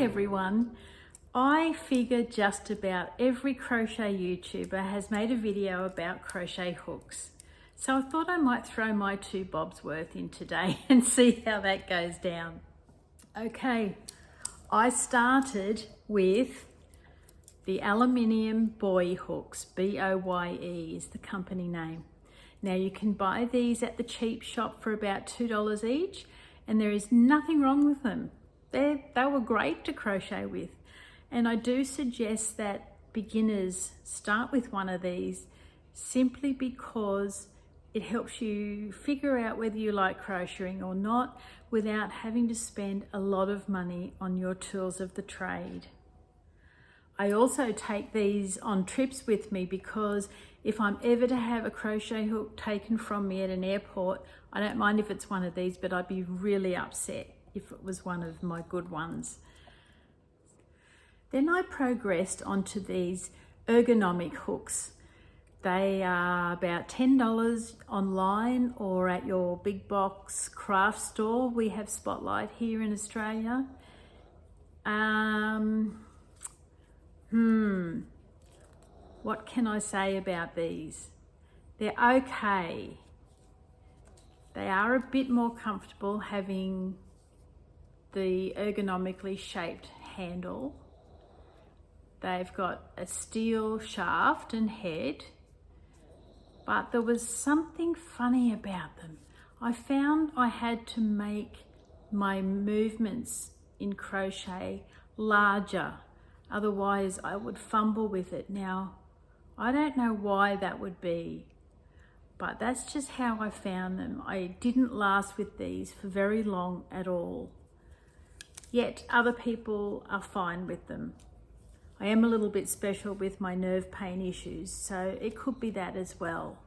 everyone. I figure just about every crochet YouTuber has made a video about crochet hooks. So I thought I might throw my 2 bobs worth in today and see how that goes down. Okay, I started with the aluminium Boye Hooks, B-O-Y-E is the company name. Now you can buy these at the cheap shop for about $2 each, and there is nothing wrong with them. They were great to crochet with. And I do suggest that beginners start with one of these simply because it helps you figure out whether you like crocheting or not without having to spend a lot of money on your tools of the trade. I also take these on trips with me because if I'm ever to have a crochet hook taken from me at an airport, I don't mind if it's one of these, but I'd be really upset if it was one of my good ones. Then I progressed onto these ergonomic hooks. They are about $10 online or at your big box craft store. We have Spotlight here in Australia. What can I say about these? They're okay. They are a bit more comfortable having the ergonomically shaped handle. They've got a steel shaft and head, but there was something funny about them. I found I had to make my movements in crochet larger, otherwise I would fumble with it. Now, I don't know why that would be, but that's just how I found them. I didn't last with these for very long at all. Yet other people are fine with them. I am a little bit special with my nerve pain issues, so it could be that as well.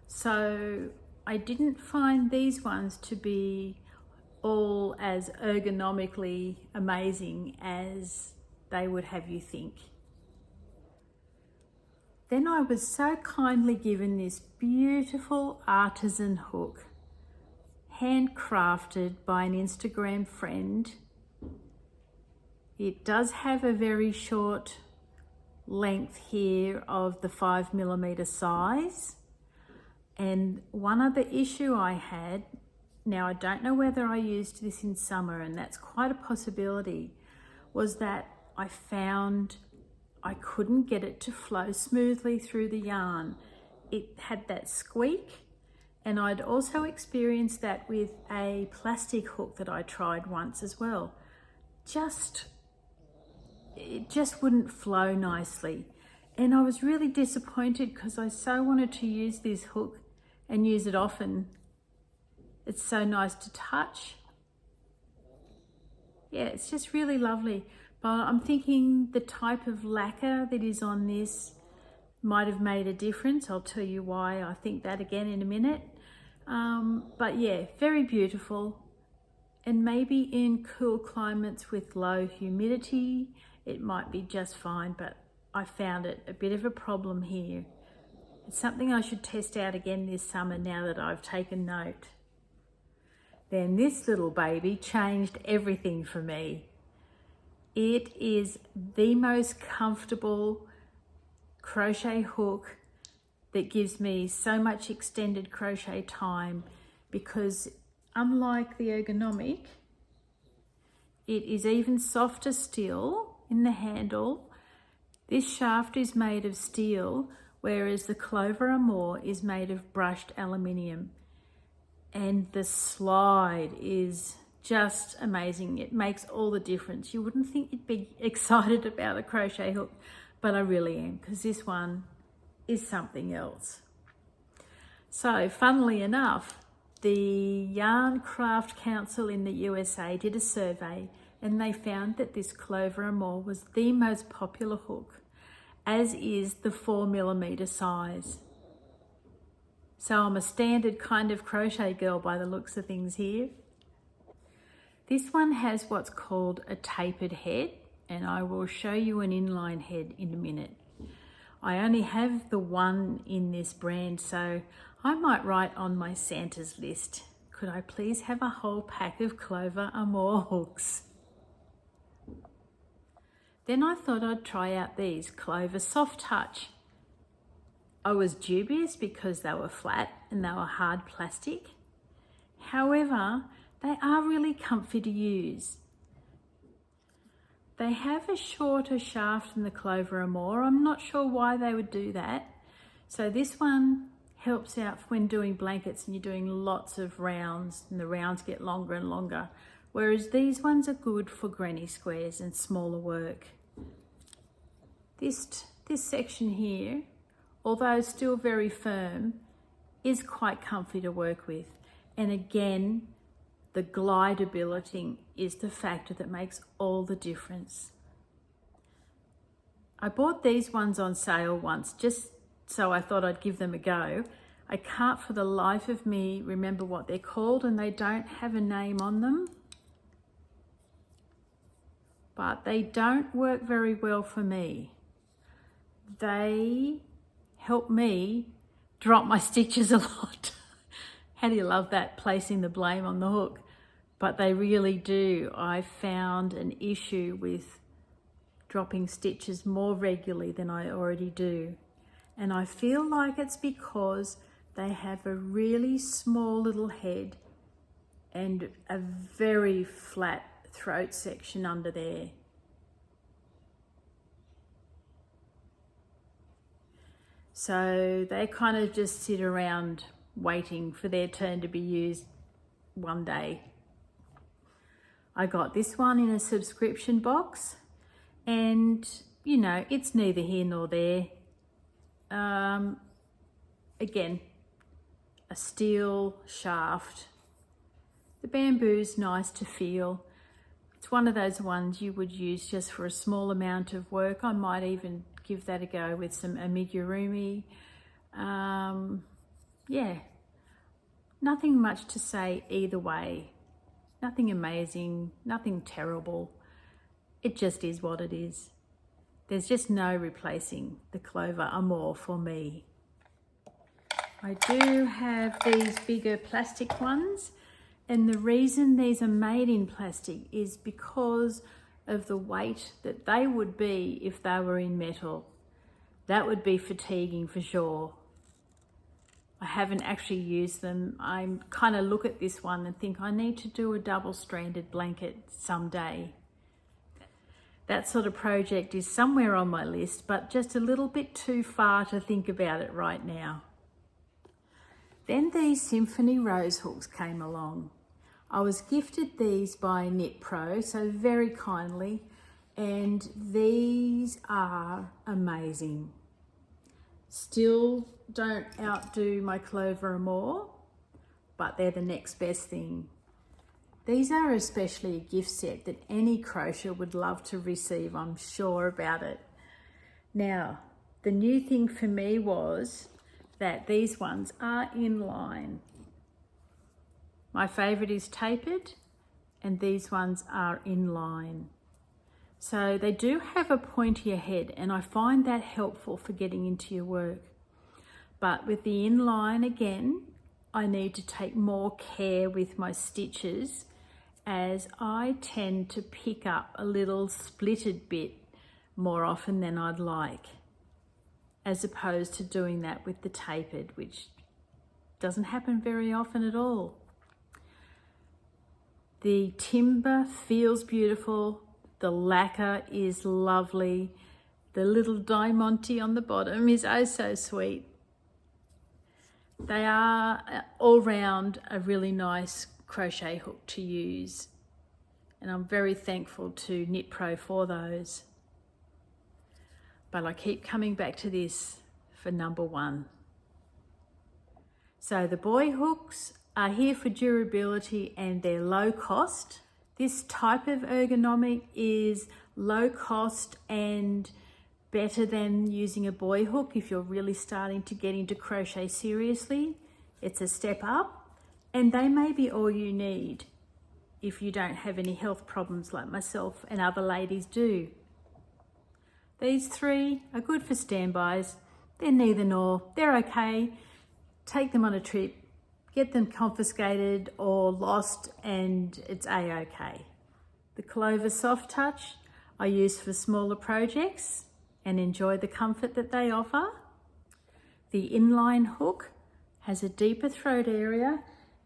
So I didn't find these ones to be all as ergonomically amazing as they would have you think. Then I was so kindly given this beautiful Artisan hook, handcrafted by an Instagram friend. It does have a very short length here of the 5mm size. And one other issue I had, now I don't know whether I used this in summer, and that's quite a possibility, was that I found I couldn't get it to flow smoothly through the yarn. It had that squeak, and I'd also experienced that with a plastic hook that I tried once as well. It just wouldn't flow nicely. And I was really disappointed because I so wanted to use this hook and use it often. It's so nice to touch. Yeah, it's just really lovely. But I'm thinking the type of lacquer that is on this might have made a difference. I'll tell you why I think that again in a minute. But yeah, very beautiful. And maybe in cool climates with low humidity, it might be just fine, but I found it a bit of a problem here. It's something I should test out again this summer now that I've taken note. Then this little baby changed everything for me. It is the most comfortable crochet hook that gives me so much extended crochet time because unlike the ergonomic, it is even softer still in the handle. This shaft is made of steel, whereas the Clover Amour is made of brushed aluminium. And the slide is just amazing. It makes all the difference. You wouldn't think you'd be excited about a crochet hook, but I really am, because this one is something else. So funnily enough, the Yarn Craft Council in the USA did a survey, and they found that this Clover Amour was the most popular hook, as is the 4mm size. So I'm a standard kind of crochet girl by the looks of things here. This one has what's called a tapered head, and I will show you an inline head in a minute. I only have the one in this brand, so I might write on my Santa's list, could I please have a whole pack of Clover Amour hooks? Then I thought I'd try out these Clover Soft Touch. I was dubious because they were flat and they were hard plastic. However, they are really comfy to use. They have a shorter shaft than the Clover Amour. I'm not sure why they would do that. So this one helps out when doing blankets and you're doing lots of rounds and the rounds get longer and longer. Whereas these ones are good for granny squares and smaller work. This section here, although still very firm, is quite comfy to work with. And again, the glideability is the factor that makes all the difference. I bought these ones on sale once, just so I thought I'd give them a go. I can't for the life of me remember what they're called, and they don't have a name on them. But they don't work very well for me. They help me drop my stitches a lot. How do you love that, placing the blame on the hook? But they really do. I found an issue with dropping stitches more regularly than I already do. And I feel like it's because they have a really small little head and a very flat throat section under there. So they kind of just sit around waiting for their turn to be used one day. I got this one in a subscription box, and you know, it's neither here nor there. Again, a steel shaft. The bamboo's nice to feel. It's one of those ones you would use just for a small amount of work. I might even give that a go with some amigurumi. Yeah, nothing much to say either way. Nothing amazing, nothing terrible. It just is what it is. There's just no replacing the Clover Amour for me. I do have these bigger plastic ones, and the reason these are made in plastic is because of the weight that they would be if they were in metal. That would be fatiguing for sure. I haven't actually used them. I kind of look at this one and think I need to do a double-stranded blanket someday. That sort of project is somewhere on my list, but just a little bit too far to think about it right now. Then these Symfonie Rose hooks came along. I was gifted these by KnitPro, so very kindly, and these are amazing. Still don't outdo my Clover Amour, but they're the next best thing. These are especially a gift set that any crocheter would love to receive, I'm sure about it. Now, the new thing for me was that these ones are inline. My favourite is Tapered, and these ones are inline. So they do have a pointier head, and I find that helpful for getting into your work. But with the inline, again, I need to take more care with my stitches, as I tend to pick up a little splitted bit more often than I'd like, as opposed to doing that with the Tapered, which doesn't happen very often at all. The timber feels beautiful. The lacquer is lovely. The little diamante on the bottom is oh so sweet. They are all round a really nice crochet hook to use, and I'm very thankful to KnitPro for those. But I keep coming back to this for number one. So the Boye Hooks are here for durability, and they're low cost. This type of ergonomic is low cost and better than using a Boye hook if you're really starting to get into crochet seriously. It's a step up, and they may be all you need if you don't have any health problems like myself and other ladies do. These three are good for standbys. They're neither nor. They're okay. Take them on a trip, get them confiscated or lost, and it's a-okay. The Clover Soft Touch, I use for smaller projects and enjoy the comfort that they offer. The Inline hook has a deeper throat area,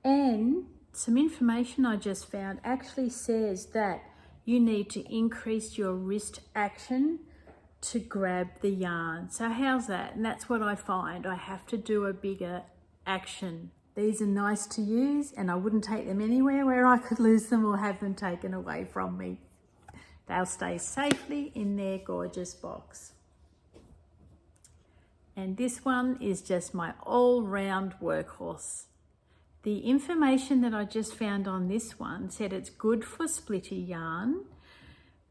and some information I just found actually says that you need to increase your wrist action to grab the yarn. So how's that? And that's what I find. I have to do a bigger action. These are nice to use, and I wouldn't take them anywhere where I could lose them or have them taken away from me. They'll stay safely in their gorgeous box. And this one is just my all-round workhorse. The information that I just found on this one said it's good for splitter yarn.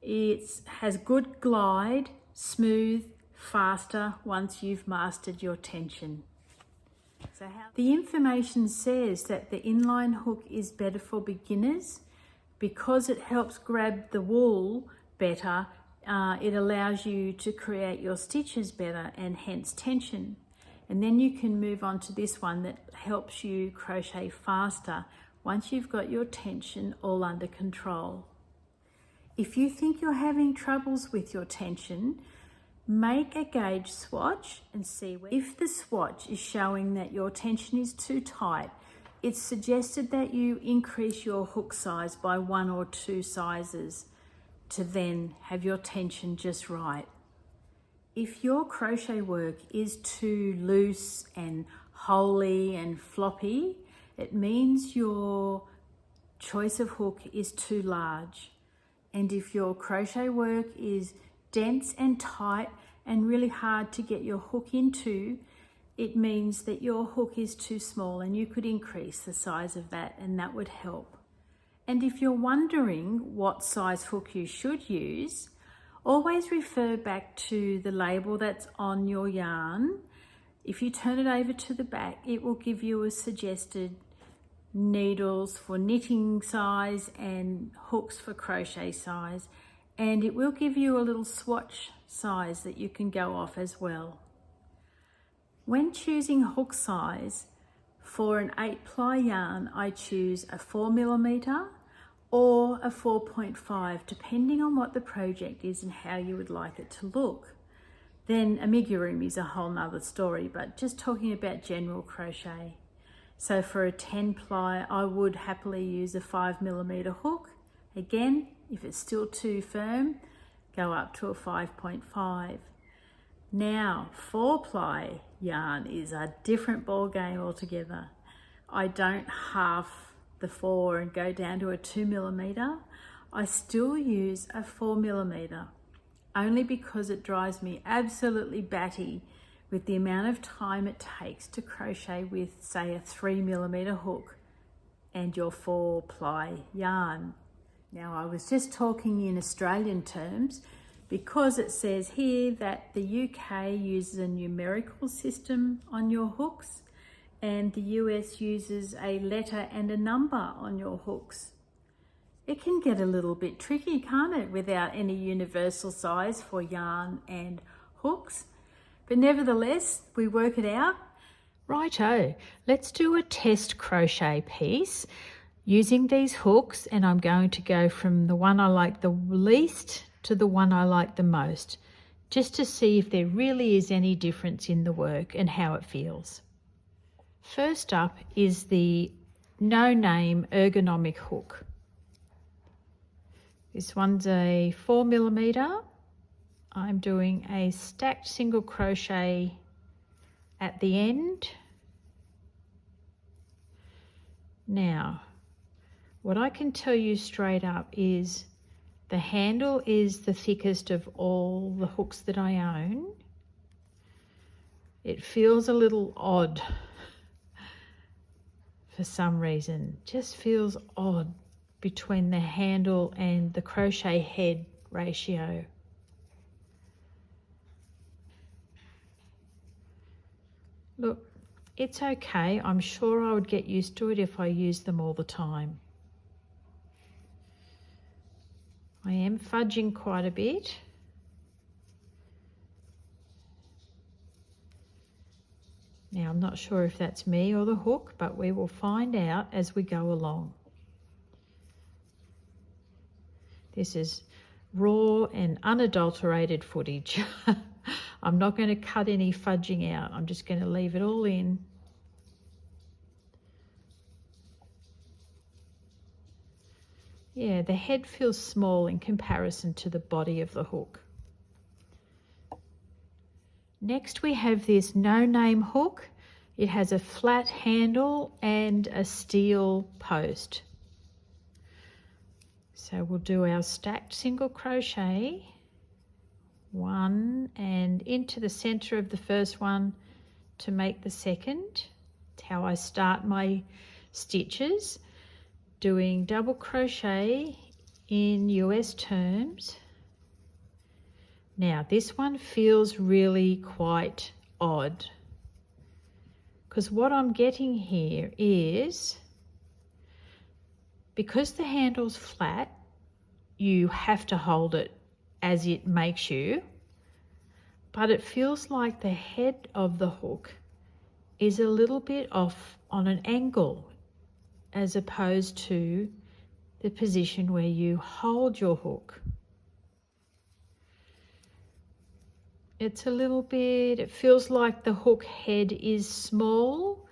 It has good glide, smooth, faster once you've mastered your tension. The information says that the inline hook is better for beginners because it helps grab the wool better. It allows you to create your stitches better and hence tension. And then you can move on to this one that helps you crochet faster once you've got your tension all under control. If you think you're having troubles with your tension, make a gauge swatch and see if the swatch is showing that your tension is too tight. It's suggested that you increase your hook size by 1 or 2 sizes to then have your tension just right. If your crochet work is too loose and holey and floppy, it means your choice of hook is too large. And if your crochet work is dense and tight and really hard to get your hook into, it means that your hook is too small, and you could increase the size of that and that would help. And if you're wondering what size hook you should use, always refer back to the label that's on your yarn. If you turn it over to the back, it will give you a suggested needles for knitting size and hooks for crochet size, and it will give you a little swatch size that you can go off as well. When choosing hook size for an 8-ply yarn, I choose a 4mm or a 4.5, depending on what the project is and how you would like it to look. Then amigurumi is a whole nother story, but just talking about general crochet. So for a 10-ply, I would happily use a 5mm hook. Again, if it's still too firm, go up to a 5.5. Now, 4-ply yarn is a different ball game altogether. I don't half the 4 and go down to a 2mm. I still use a 4mm, only because it drives me absolutely batty with the amount of time it takes to crochet with, say, a 3mm hook and your 4-ply yarn. Now, I was just talking in Australian terms because it says here that the UK uses a numerical system on your hooks and the US uses a letter and a number on your hooks. It can get a little bit tricky, can't it, without any universal size for yarn and hooks? But nevertheless, we work it out. Righto, let's do a test crochet piece using these hooks, and I'm going to go from the one I like the least to the one I like the most, just to see if there really is any difference in the work and how it feels. First up is the no-name ergonomic hook. This one's a 4mm. I'm doing a stacked single crochet at the end. Now, what I can tell you straight up is the handle is the thickest of all the hooks that I own. It feels a little odd for some reason. Just feels odd between the handle and the crochet head ratio. Look, it's okay. I'm sure I would get used to it if I used them all the time. I am fudging quite a bit. Now, I'm not sure if that's me or the hook, but we will find out as we go along. This is raw and unadulterated footage. I'm not going to cut any fudging out. I'm just going to leave it all in. Yeah, the head feels small in comparison to the body of the hook. Next we have this no-name hook. It has a flat handle and a steel post. So we'll do our stacked single crochet, one, and into the center of the first one to make the second. That's how I start my stitches, doing double crochet in US terms. Now this one feels really quite odd, because what I'm getting here is, because the handle's flat, you have to hold it as it makes you, but it feels like the head of the hook is a little bit off on an angle, as opposed to the position where you hold your hook. It's a little bit, it feels like the hook head is small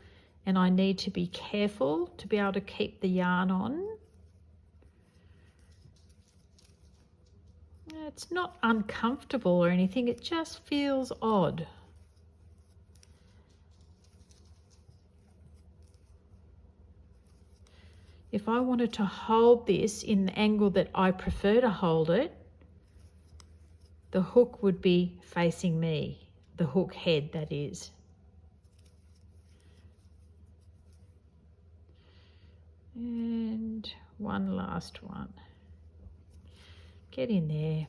and I need to be careful to be able to keep the yarn on. It's not uncomfortable or anything, it just feels odd. If I wanted to hold this in the angle that I prefer to hold it, the hook would be facing me, the hook head that is. And one last one. Get in there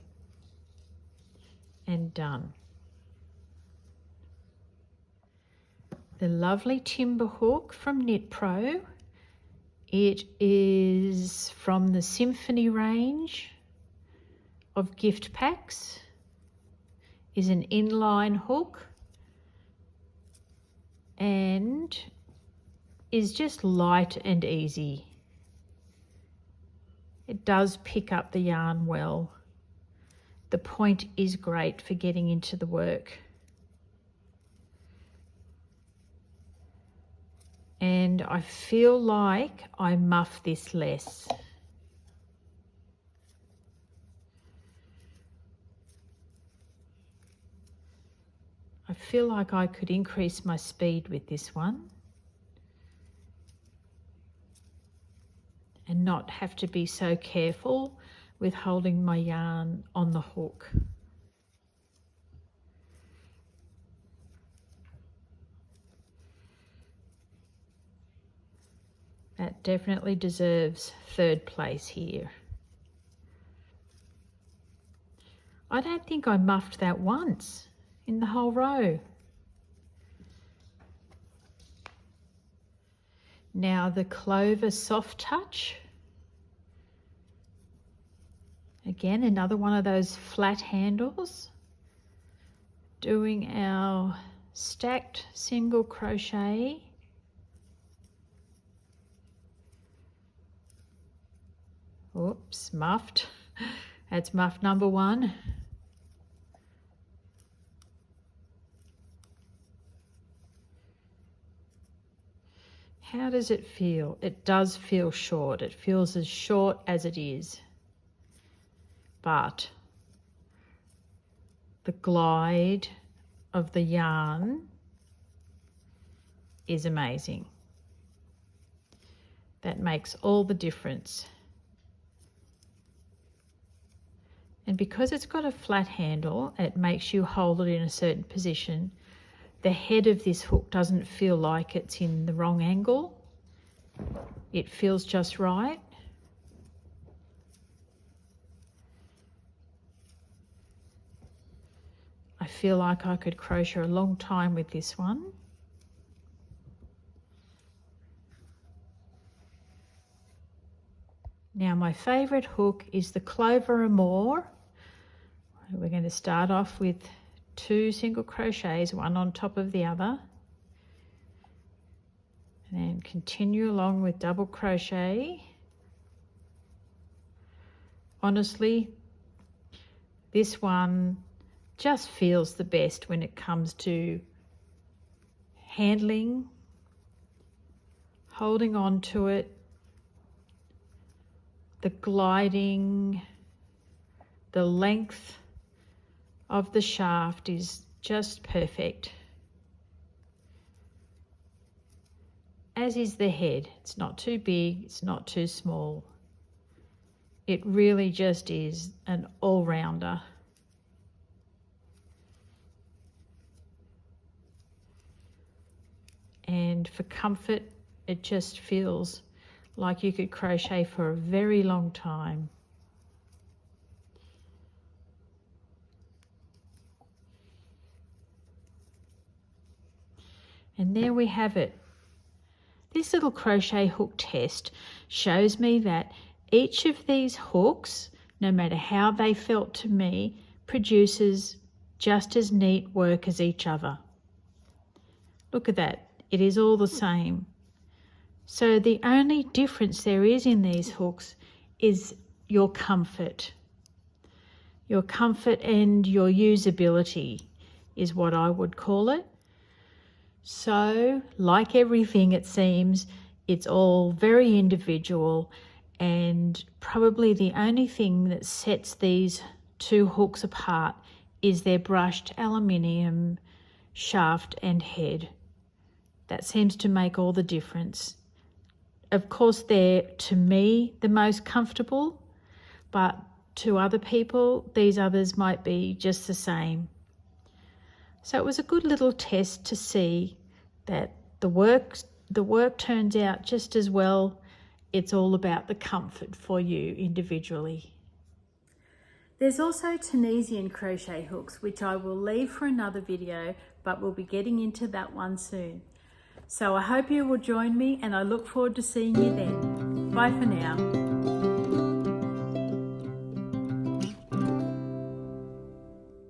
and done. The lovely timber hook from KnitPro. It is from the Symfonie range of gift packs. Is an inline hook and is just light and easy. It does pick up the yarn well. The point is great for getting into the work. And I feel like I muff this less. I feel like I could increase my speed with this one and not have to be so careful with holding my yarn on the hook. That definitely deserves third place here. I don't think I muffed that once in the whole row. Now the Clover Soft Touch. Again, another one of those flat handles. Doing our stacked single crochet. Oops, muffed. That's muff number one. How does it feel? It does feel short. It feels as short as it is. But the glide of the yarn is amazing. That makes all the difference. And because it's got a flat handle, it makes you hold it in a certain position. The head of this hook doesn't feel like it's in the wrong angle. It feels just right. I feel like I could crochet a long time with this one. Now my favourite hook is the Clover Amour. We're going to start off with 2 single crochets, one on top of the other, and then continue along with double crochet. Honestly, This one just feels the best when it comes to handling, holding on to it, the gliding, the length of the shaft is just perfect. As is the head. It's not too big, it's not too small. It really just is an all-rounder. And for comfort, it just feels like you could crochet for a very long time. And there we have it. This little crochet hook test shows me that each of these hooks, no matter how they felt to me, produces just as neat work as each other. Look at that. It is all the same. So the only difference there is in these hooks is your comfort. Your comfort and your usability is what I would call it. So, like everything, it seems, it's all very individual, and probably the only thing that sets these two hooks apart is their brushed aluminium shaft and head. That seems to make all the difference. Of course, they're, to me, the most comfortable, but to other people, these others might be just the same. So it was a good little test to see that the work turns out just as well. It's all about the comfort for you individually. There's also Tunisian crochet hooks, which I will leave for another video, but we'll be getting into that one soon. So I hope you will join me, and I look forward to seeing you then. Bye for now.